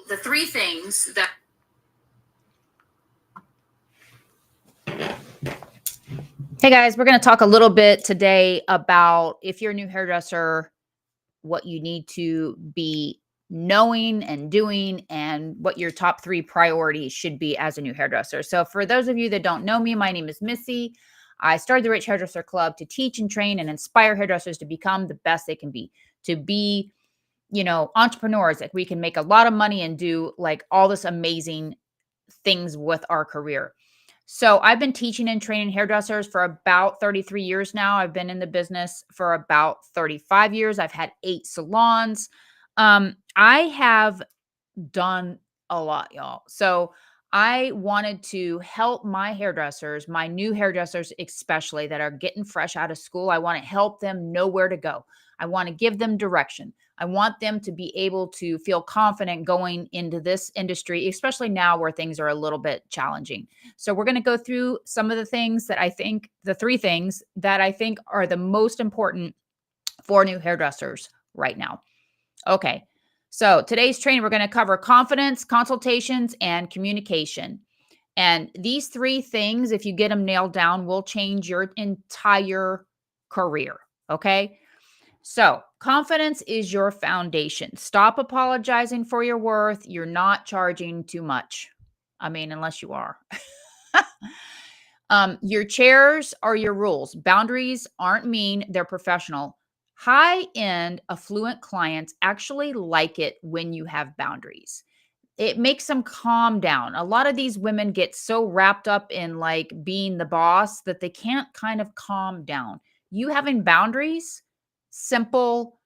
the three things that Hey guys, we're going to talk a little bit today about if you're a new hairdresser, what you need to be knowing and doing, and what your top 3 priorities should be as a new hairdresser. So for those of you that don't know me, my name is Missy. I started the Rich Hairdresser Club to teach and train and inspire hairdressers to become the best they can be, to be, entrepreneurs, that we can make a lot of money and do like all this amazing things with our career. So I've been teaching and training hairdressers for about 33 years now. I've been in the business for about 35 years. I've had 8 salons. I have done a lot, y'all. So I wanted to help my hairdressers, my new hairdressers, especially that are getting fresh out of school. I want to help them know where to go. I want to give them direction. I want them to be able to feel confident going into this industry, especially now where things are a little bit challenging. So we're going to go through some of the things that I think, the 3 things that I think are the most important for new hairdressers right now. Okay. So today's training, we're going to cover confidence, consultations, and communication. And these 3 things, if you get them nailed down, will change your entire career. Okay. So confidence is your foundation. Stop apologizing for your worth. You're not charging too much. I mean, unless you are. Your chairs are your rules. Boundaries aren't mean, they're professional. High-end, affluent clients actually like it when you have boundaries. It makes them calm down. A lot of these women get so wrapped up in like being the boss that they can't kind of calm down. You having boundaries, simple,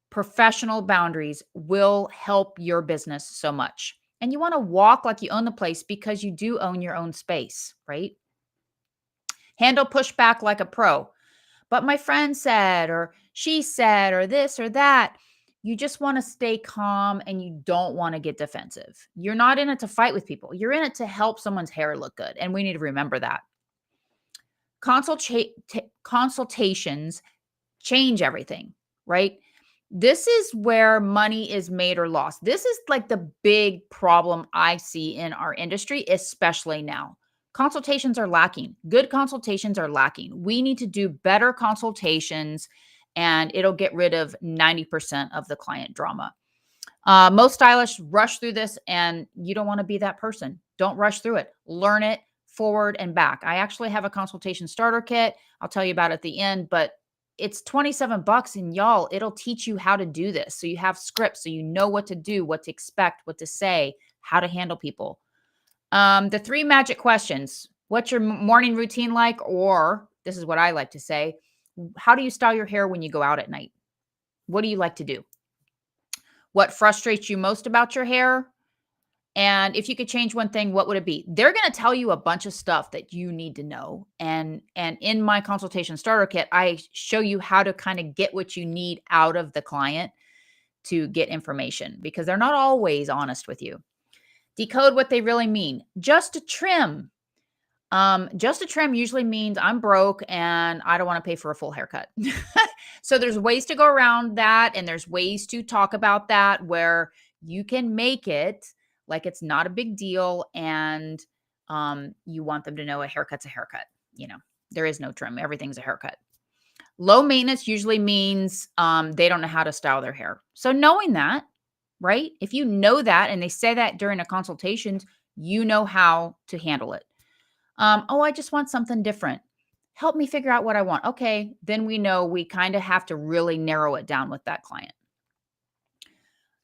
professional boundaries, will help your business so much. And you want to walk like you own the place because you do own your own space, right? Handle pushback like a pro. But my friend said, or she said, or this or that. You just want to stay calm and you don't want to get defensive. You're not in it to fight with people. You're in it to help someone's hair look good. And we need to remember that. Consultations change everything, right? This is where money is made or lost. This is like the big problem I see in our industry, especially now. Consultations are lacking. Good consultations are lacking. We need to do better consultations, and it'll get rid of 90% of the client drama. Most stylists rush through this, and you don't want to be that person. Don't rush through it. Learn it forward and back. I actually have a consultation starter kit. I'll tell you about it at the end, but it's $27, and y'all, it'll teach you how to do this. So you have scripts, so you know what to do, what to expect, what to say, how to handle people. The 3 magic questions. What's your morning routine like? Or this is what I like to say. How do you style your hair when you go out at night? What do you like to do? What frustrates you most about your hair? And if you could change one thing, what would it be? They're going to tell you a bunch of stuff that you need to know. And in my consultation starter kit, I show you how to kind of get what you need out of the client to get information, because they're not always honest with you. Decode what they really mean. Just a trim. Just a trim usually means I'm broke and I don't want to pay for a full haircut. So there's ways to go around that. And there's ways to talk about that where you can make it like it's not a big deal. And you want them to know a haircut's a haircut. There is no trim. Everything's a haircut. Low maintenance usually means they don't know how to style their hair. So knowing that, right? If you know that and they say that during a consultation, you know how to handle it. I just want something different. Help me figure out what I want. Okay, then we know we kind of have to really narrow it down with that client.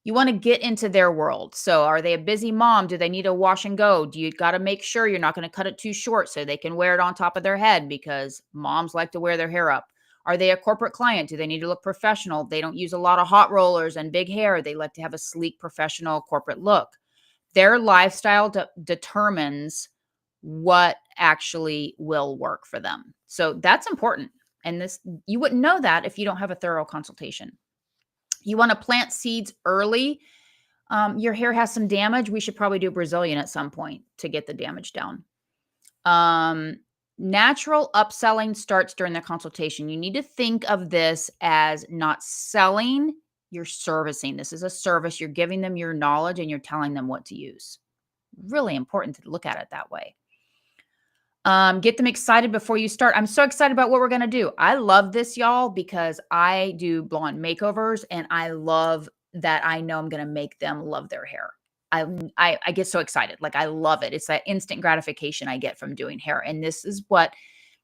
You want to get into their world. So are they a busy mom? Do they need a wash and go? Do you got to make sure you're not going to cut it too short so they can wear it on top of their head, because moms like to wear their hair up? Are they a corporate client? Do they need to look professional? They don't use a lot of hot rollers and big hair. They like to have a sleek, professional corporate look. Their lifestyle determines what actually will work for them. So that's important. And this, you wouldn't know that if you don't have a thorough consultation. You want to plant seeds early. Your hair has some damage. We should probably do Brazilian at some point to get the damage down. Natural upselling starts during the consultation. You need to think of this as not selling You're servicing. This is a service. You're giving them your knowledge and you're telling them what to use. Really important to look at it that way. Get them excited before you start. I'm so excited about what we're going to do. I love this, y'all, because I do blonde makeovers and I love that I know I'm going to make them love their hair. I get so excited. Like, I love it. It's that instant gratification I get from doing hair. And this is what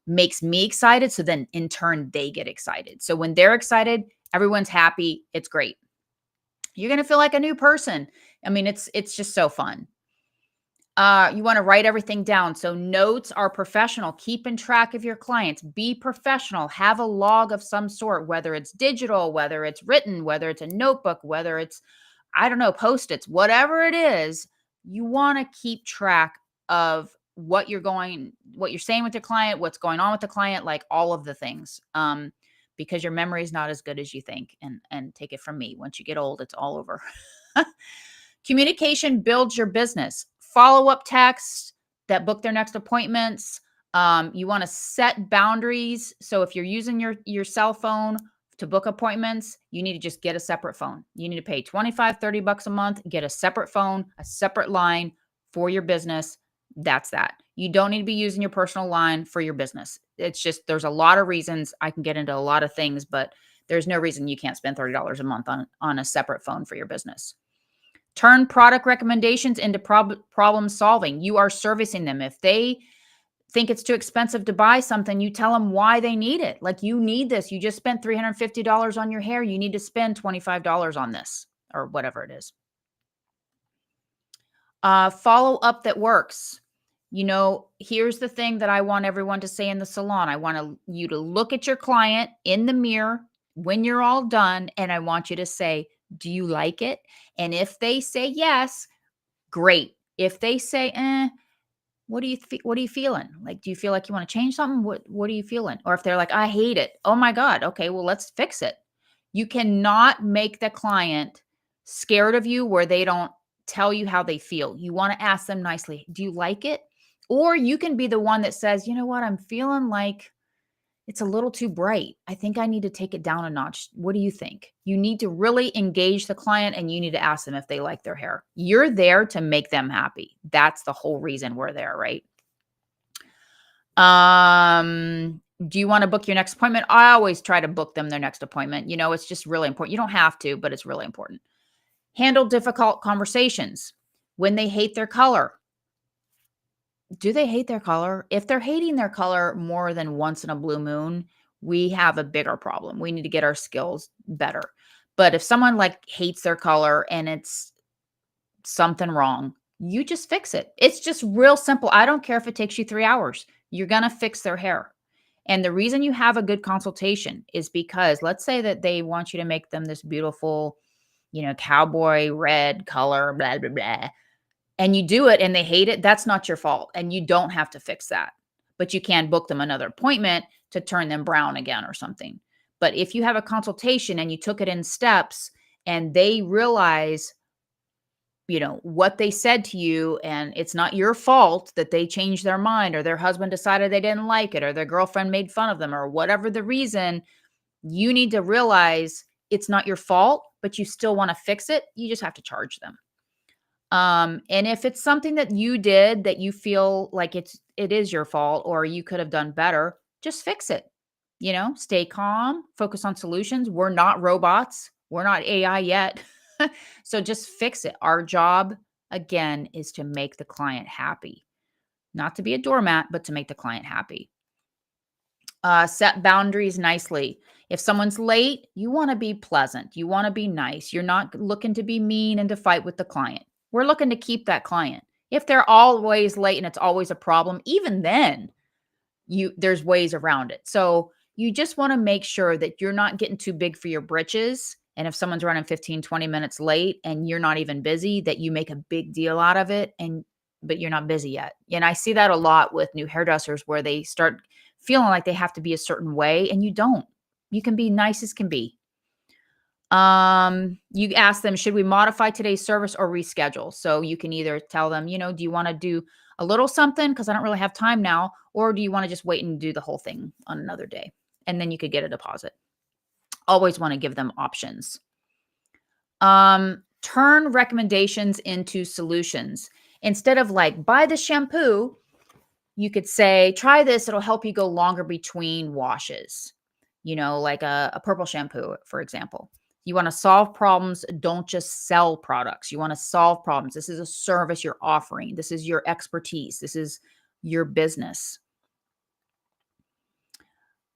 makes me excited. So then in turn, they get excited. So when they're excited, everyone's happy. It's great. You're going to feel like a new person. I mean, it's just so fun. You want to write everything down. So notes are professional. Keeping track of your clients. Be professional. Have a log of some sort, whether it's digital, whether it's written, whether it's a notebook, whether it's, I don't know, Post-its, whatever it is. You want to keep track of what you're saying with the client, what's going on with the client, like all of the things. Because your memory is not as good as you think. And take it from me, once you get old, it's all over. Communication builds your business. Follow-up texts that book their next appointments. You want to set boundaries. So if you're using your cell phone to book appointments, you need to just get a separate phone. You need to pay 25, 30 bucks a month, get a separate phone, a separate line for your business. That's that. You don't need to be using your personal line for your business. It's just, there's a lot of reasons. I can get into a lot of things, but there's no reason you can't spend $30 a month on a separate phone for your business. Turn product recommendations into problem solving. You are servicing them. If they think it's too expensive to buy something, you tell them why they need it. Like, you need this. You just spent $350 on your hair. You need to spend $25 on this, or whatever it is. Follow up that works. Here's the thing that I want everyone to say in the salon. I want you to look at your client in the mirror when you're all done, and I want you to say, do you like it? And if they say yes, great. If they say, what are you feeling? Like, do you feel like you want to change something? What are you feeling? Or if they're like, I hate it. Oh my God. Okay, well, let's fix it. You cannot make the client scared of you where they don't tell you how they feel. You want to ask them nicely, do you like it? Or you can be the one that says, you know what, I'm feeling like it's a little too bright. I think I need to take it down a notch. What do you think? You need to really engage the client and you need to ask them if they like their hair. You're there to make them happy. That's the whole reason we're there, right? Do you want to book your next appointment? I always try to book them their next appointment. It's just really important. You don't have to, but it's really important. Handle difficult conversations. When they hate their color, do they hate their color? If they're hating their color more than once in a blue moon, we have a bigger problem. We need to get our skills better. But if someone hates their color and it's something wrong, you just fix it. It's just real simple. I don't care if it takes you 3 hours. You're going to fix their hair. And the reason you have a good consultation is because, let's say that they want you to make them this beautiful, cowboy red color, blah, blah, blah. And you do it and they hate it, that's not your fault. And you don't have to fix that. But you can book them another appointment to turn them brown again or something. But if you have a consultation and you took it in steps and they realize, what they said to you, and it's not your fault that they changed their mind or their husband decided they didn't like it or their girlfriend made fun of them or whatever the reason, you need to realize it's not your fault, but you still want to fix it. You just have to charge them. And if it's something that you did that you feel like it is your fault or you could have done better, just fix it. Stay calm, focus on solutions. We're not robots. We're not AI yet. So just fix it. Our job, again, is to make the client happy, not to be a doormat, but to make the client happy. Set boundaries nicely. If someone's late, you want to be pleasant. You want to be nice. You're not looking to be mean and to fight with the client. We're looking to keep that client. If they're always late and it's always a problem, even then, there's ways around it. So you just want to make sure that you're not getting too big for your britches. And if someone's running 15, 20 minutes late and you're not even busy, that you make a big deal out of it, but you're not busy yet. And I see that a lot with new hairdressers where they start feeling like they have to be a certain way and you don't. You can be nice as can be. You ask them, should we modify today's service or reschedule? So you can either tell them, do you want to do a little something because I don't really have time now, or do you want to just wait and do the whole thing on another day? And then you could get a deposit. Always want to give them options. Turn recommendations into solutions. Instead of like, buy the shampoo, you could say, try this, it'll help you go longer between washes. Like a purple shampoo, for example. You want to solve problems, don't just sell products. You want to solve problems. This is a service you're offering. This is your expertise. This is your business.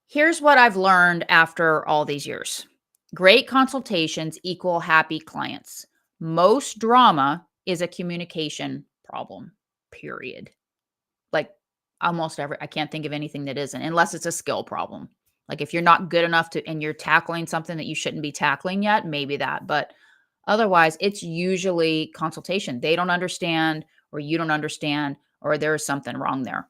Here's what I've learned after all these years. Great consultations equal happy clients. Most drama is a communication problem, period. Like almost every, I can't think of anything that isn't, unless it's a skill problem. Like if you're not good enough to, and you're tackling something that you shouldn't be tackling yet, maybe that. But otherwise, it's usually consultation. They don't understand, or you don't understand, or there's something wrong there.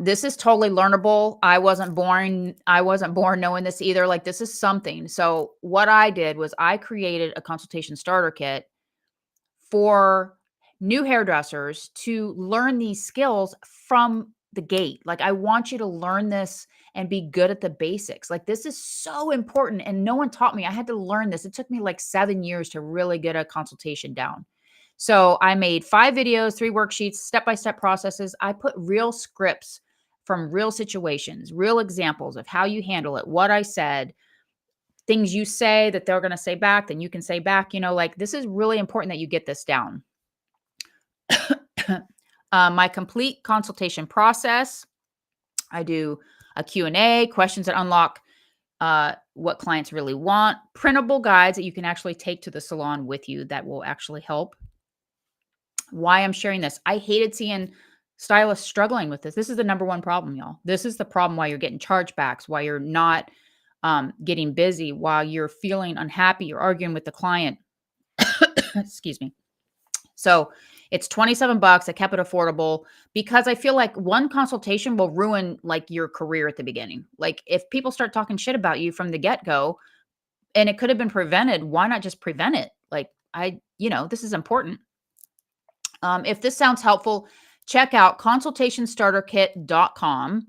This is totally learnable. I wasn't born knowing this either. Like this is something. So what I did was I created a consultation starter kit for new hairdressers to learn these skills from the gate. Like I want you to learn this and be good at the basics. Like this is so important and no one taught me. I had to learn this. It took me like 7 years to really get a consultation down. So I made 5 videos, 3 worksheets, step-by-step processes. I put real scripts from real situations, real examples of how you handle it, what I said, things you say that they're going to say back, then you can say back, like this is really important that you get this down. My complete consultation process. I do a Q&A, questions that unlock what clients really want, printable guides that you can actually take to the salon with you that will actually help. Why I'm sharing this. I hated seeing stylists struggling with this. This is the number one problem, y'all. This is the problem why you're getting chargebacks, why you're not getting busy, while you're feeling unhappy, you're arguing with the client. Excuse me. So it's $27. I kept it affordable because I feel like one consultation will ruin like your career at the beginning. Like if people start talking shit about you from the get-go and it could have been prevented, why not just prevent it? Like this is important. If this sounds helpful, check out consultationstarterkit.com.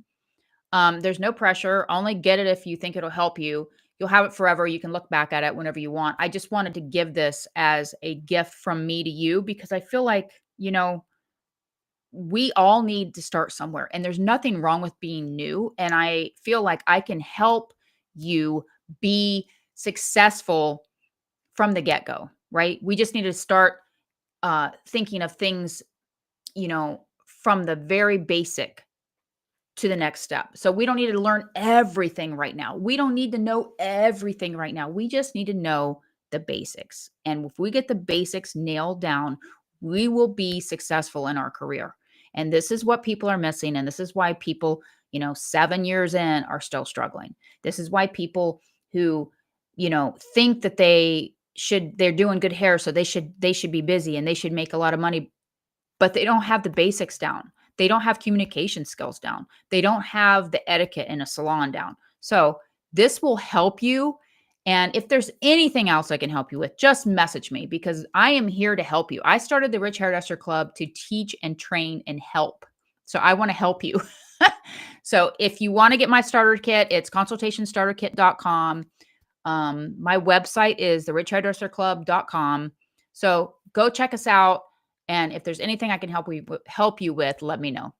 There's no pressure. Only get it if you think it'll help you. You'll have it forever. You can look back at it whenever you want. I just wanted to give this as a gift from me to you because I feel like, we all need to start somewhere and there's nothing wrong with being new. And I feel like I can help you be successful from the get-go, right? We just need to start thinking of things, from the very basic to the next step. So we don't need to learn everything right now. We don't need to know everything right now. We just need to know the basics. And if we get the basics nailed down, we will be successful in our career. And this is what people are missing. And this is why people, 7 years in are still struggling. This is why people who, think that they're doing good hair, so they should be busy and they should make a lot of money, but they don't have the basics down. They don't have communication skills down. They don't have the etiquette in a salon down. So this will help you. And if there's anything else I can help you with, just message me because I am here to help you. I started the Rich Hairdresser Club to teach and train and help. So I want to help you. So if you want to get my starter kit, it's consultationstarterkit.com. My website is therichhairdresserclub.com. So go check us out. And if there's anything I can help you with, let me know.